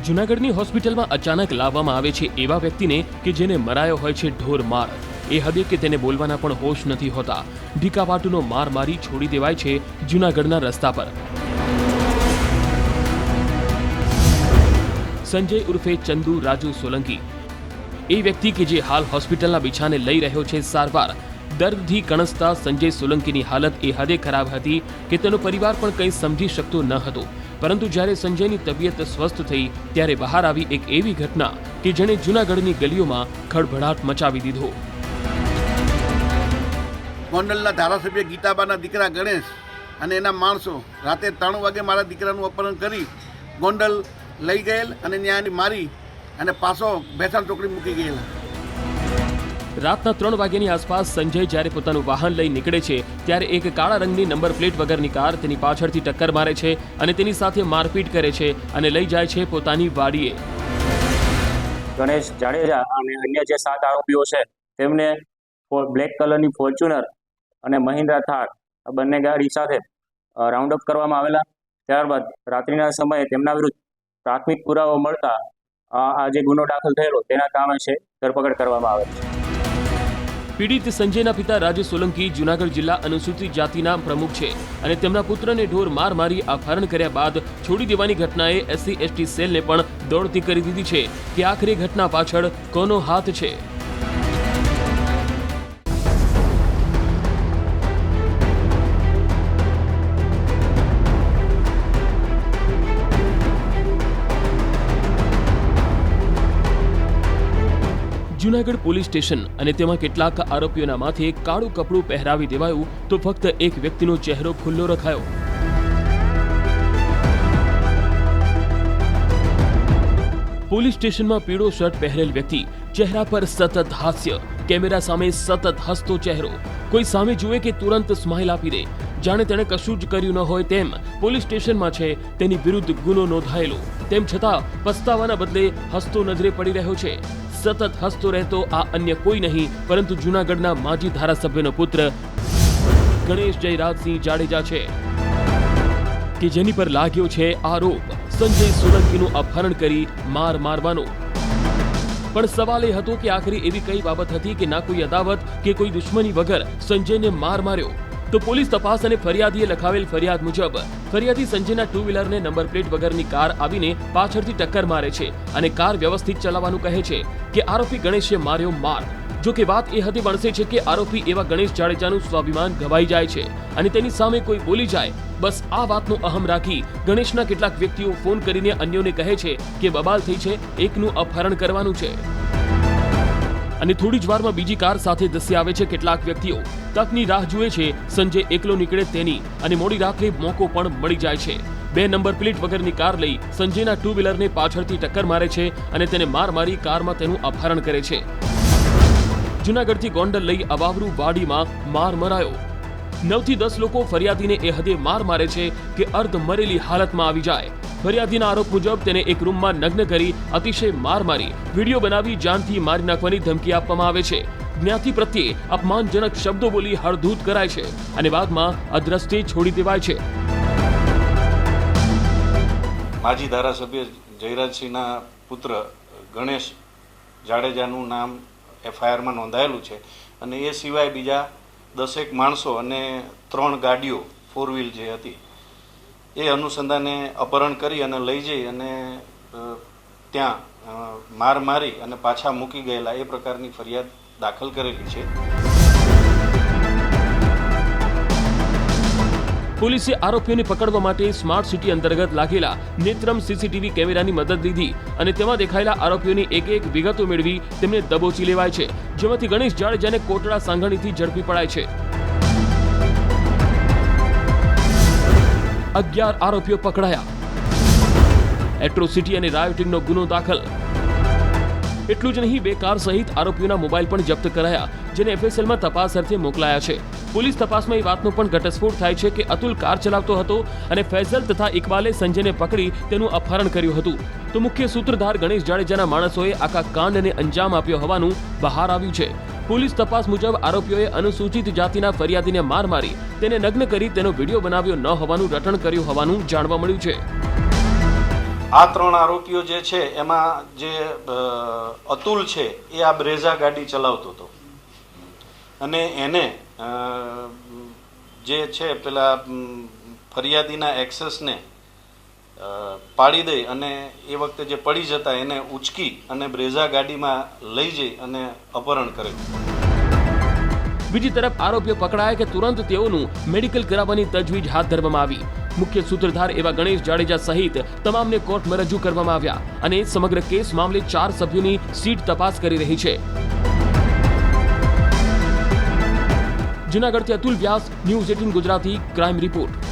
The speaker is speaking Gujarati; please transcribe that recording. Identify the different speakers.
Speaker 1: જૂનાગઢની હોસ્પિટલમાં અચાનક લાવવામાં આવે છે એવા વ્યક્તિને કે જેને મરાયો હોય છે ઢોર માર, એ હદે કે તેને બોલવાના પણ હોશ નથી હોતા. ઢીકાવાટુનો માર મારી છોડી દેવાય છે જૂનાગઢના રસ્તા પર. સંજય ઉર્ફે ચંદુ રાજુ સોલંકી એ વ્યક્તિ કે જે હાલ હોસ્પિટલના બિછાને લઈ રહ્યો છે સારવાર. દર્દથી કણસતા સંજય સોલંકીની હાલત એ હદે ખરાબ હતી કે તેનો પરિવાર પણ કંઈ સમજી શકતો ન હતો. પરંતુ જ્યારે સંજયની તબિયત સ્વસ્થ થઈ ત્યારે બહાર આવી એક એવી ઘટના કે જેણે જૂનાગઢની ગલીઓમાં ખળભળાટ મચાવી દીધો.
Speaker 2: ગોંડલના ધારાસભ્ય ગીતાબાના દીકરા ગણેશ અને એના માણસો રાતે 3 વાગે મારા દીકરાનું અપહરણ કરી ગોંડલ લઈ ગયેલ અને ત્યાં મારી અને પાછો ભેસાણ ચોકડી મૂકી ગયેલા.
Speaker 1: રાતના 3 વાગ્યાની આસપાસ સંજય જ્યારે પોતાનું વાહન લઈ નીકળે છે ત્યારે એક કાળા રંગની નંબર પ્લેટ વગરની કાર તેની પાછળથી ટક્કર મારે છે અને તેની સાથે મારપીટ કરે છે અને લઈ જાય છે પોતાની વાડીએ.
Speaker 3: ગણેશ જાડેજા અને અન્ય જે 7 આરોપીઓ છે તેમને બ્લેક કલરની ફોર્ચ્યુનર અને મહિન્દ્રા થાર આ બંને ગાડી સાથે રાઉન્ડ અપ કરવામાં આવેલા. ત્યારબાદ રાત્રિના સમયે તેમના વિરુદ્ધ પ્રાથમિક પુરાવો મળતા આ જે ગુનો દાખલ થયેલો તેના કામે છે ધરપકડ કરવામાં આવે છે.
Speaker 1: પીડિત સંજયના પિતા રાજુ સોલંકી જૂનાગઢ જિલ્લા અનુસૂચિત જાતિના પ્રમુખ છે અને તેમના પુત્રને ઢોર માર મારી અપહરણ કર્યા બાદ છોડી દેવાની ઘટનાએ SC/ST સેલને પણ દોડતી કરી દીધી છે કે આખરે ઘટના પાછળ કોનો હાથ છે. જૂનાગઢ પોલીસ સ્ટેશન અને તેમાં કેટલાક આરોપીઓના માથે કાળું કપડું પહેરાવી દેવાયું તો ફક્ત એક વ્યક્તિનો ચહેરો ખુલ્લો રખાયો. પોલીસ સ્ટેશનમાં પીળો શર્ટ પહેરેલ વ્યક્તિ, ચહેરા પર સતત હાસ્ય, કેમેરા સામે સતત હસતો ચહેરો. કોઈ સામે જુએ કે તુરંત સ્માઇલ આપી દે, જાણે તેણે કશું જ કર્યું ન હોય તેમ. પોલીસ સ્ટેશનમાં છે તેની વિરુદ્ધ ગુનો નોંધાયેલો, તેમ છતાં પસ્તાવાના બદલે હસતો નજરે પડી રહ્યો છે. સતત હસતો રહેતો આ અન્ય કોઈ નહીં પરંતુ જૂનાગઢના માજી ધારાસભ્યનો પુત્ર ગણેશ જયરાજસિંહ જાડેજા છે કે જેની પર લાગ્યો છે આરોપ સંજય સોલંકીનું અપહરણ કરી માર મારવાનો. પણ સવાલ એ હતો કે આખરે એવી કઈ બાબત હતી કે ના કોઈ અદાવત કે કોઈ દુશ્મની વગર સંજયને માર માર્યો. તો પોલીસ તપાસ અને ફરિયાદીએ લખાવેલ ફરિયાદ મુજબ ફરિયાદી સંજયના 2 વ્હીલરને નંબર પ્લેટ વગરની કાર આવીને પાછળથી ટક્કર મારે છે અને કાર વ્યવસ્થિત ચલાવવાનું કહે છે કે આરોપી ગણેશે માર્યો માર. જો કે વાત એ હદે બનશે છે કે આરોપી એવા ગણેશ જાડેજાનું સ્વાભિમાન ઘવાઈ જાય છે અને તેની સામે કોઈ બોલી જાય બસ આ વાતનો અહમ રાખી ગણેશના કેટલાક વ્યક્તિઓ ફોન કરીને અન્યોને કહે છે કે બબાલ થઈ છે, એકનું અપહરણ કરવાનું છે. અને થોડી જ વારમાં બીજી કાર સાથે ધસી આવે છે કેટલાક વ્યક્તિઓ. તકની રાહ જુએ છે સંજય એકલો નીકળે તેની અને મોડી રાત્રે મોકો પણ મળી જાય છે. 2 નંબર પ્લેટ વગરની કાર લઈ સંજયના 2 વ્હીલરને પાછળથી ટક્કર મારે છે અને તેને માર મારી કારમાં તેનું અપહરણ કરે છે. જૂનાગઢથી ગોંડલ લઈ અવાવરૂ વાડીમાં માર મરાયો. 9 થી 10 લોકો ફરિયાદીને એ હદે માર મારે છે કે અર્ધ મરેલી હાલતમાં આવી જાય. ફરિયાદીના આરોપ મુજબ તેને એક રૂમમાં નગ્ન કરી અતિશય માર મારી વિડીયો બનાવી જાનથી મારી નાખવાની ધમકી આપવામાં આવે છે. જ્ઞાતિ પ્રત્યે અપમાનજનક શબ્દો બોલી હળધૂત કરાય છે અને બાદમાં અદ્રષ્ટે છોડી દેવાય છે.
Speaker 4: માજી ધારાસભ્ય જયરાજસિંહના પુત્ર ગણેશ જાડેજાનું નામ FIRમાં નોંધાયેલું છે અને એ સિવાય બીજા 10 માણસો અને 3 ગાડીઓ 4 વ્હીલ જે હતી એ અનુસંધાને અપહરણ કરી અને લઈ જઈ અને ત્યાં માર મારી અને પાછા મૂકી ગયેલા એ પ્રકારની ફરિયાદ દાખલ કરેલી છે.
Speaker 1: પોલીસે આરોપીઓને પકડવા માટે સ્માર્ટ સિટી અંતર્ગત લાગેલા નેત્રમ CCTV કેમેરાની મદદ લીધી અને તેમાં દેખાયેલા આરોપીઓની એક વિગતો મેળવી તેમને દબોચી લેવાય છે, જેમાંથી ગણેશ જાડેજાને કોટડા સાંઘાણીથી ઝડપી પડાય છે. 11 આરોપીઓ પકડાયા. એટ્રોસિટી અને રાયોટિંગનો ગુનો દાખલ. એટલું જ નહીં, 2 કાર સહિત આરોપીઓના મોબાઈલ પણ જપ્ત કરાયા જેને FSLમાં તપાસ અર્થે મોકલાયા છે. પોલીસ તપાસમાં એ વાતનો પણ ઘટસ્ફોટ થાય છે કે અતુલ કાર ચલાવતો હતો અને ફૈઝલ તથા ઇકબાલે સંજયને પકડી તેનું અપહરણ કર્યું હતું. તો મુખ્ય સૂત્રધાર ગણેશ જાડેજાના માણસોએ આખા કાંડને અંજામ આપ્યો હોવાનું બહાર આવ્યું છે. પોલીસ તપાસ મુજબ આરોપીઓએ અનુસૂચિત જાતિના ફરિયાદીને માર મારી તેને નગ્ન કરી તેનો વિડીયો બનાવ્યો ન હોવાનું રટણ કર્યું હોવાનું જાણવા મળ્યું છે.
Speaker 4: આ 3 આરોપીઓ જે છે એમાં જે અતુલ છે એ આ બ્રેઝા ગાડી ચલાવતો હતો અને એને જે છે પેલા ફરિયાદીના એક્સેસને પાડી દઈ અને એ વખતે જે પડી જતા એને ઉચકી અને બ્રેઝા ગાડીમાં લઈ જઈ અને અપહરણ કરેલું.
Speaker 1: બીજી તરફ આરોપીઓ પકડાયા કે તુરંત તેઓનું મેડિકલ કરાવવાની તજવીજ હાથ ધરવામાં આવી. મુખ્ય સૂત્રધાર એવા ગણેશ જાડેજા સહિત તમામને કોર્ટમાં રજૂ કરવામાં આવ્યા અને સમગ્ર કેસ મામલે 4 સભ્યોની સીટ તપાસ કરી રહી છે. જૂનાગઢથી અતુલ વ્યાસ, ન્યૂઝ 18 ગુજરાતી ક્રાઇમ રિપોર્ટ.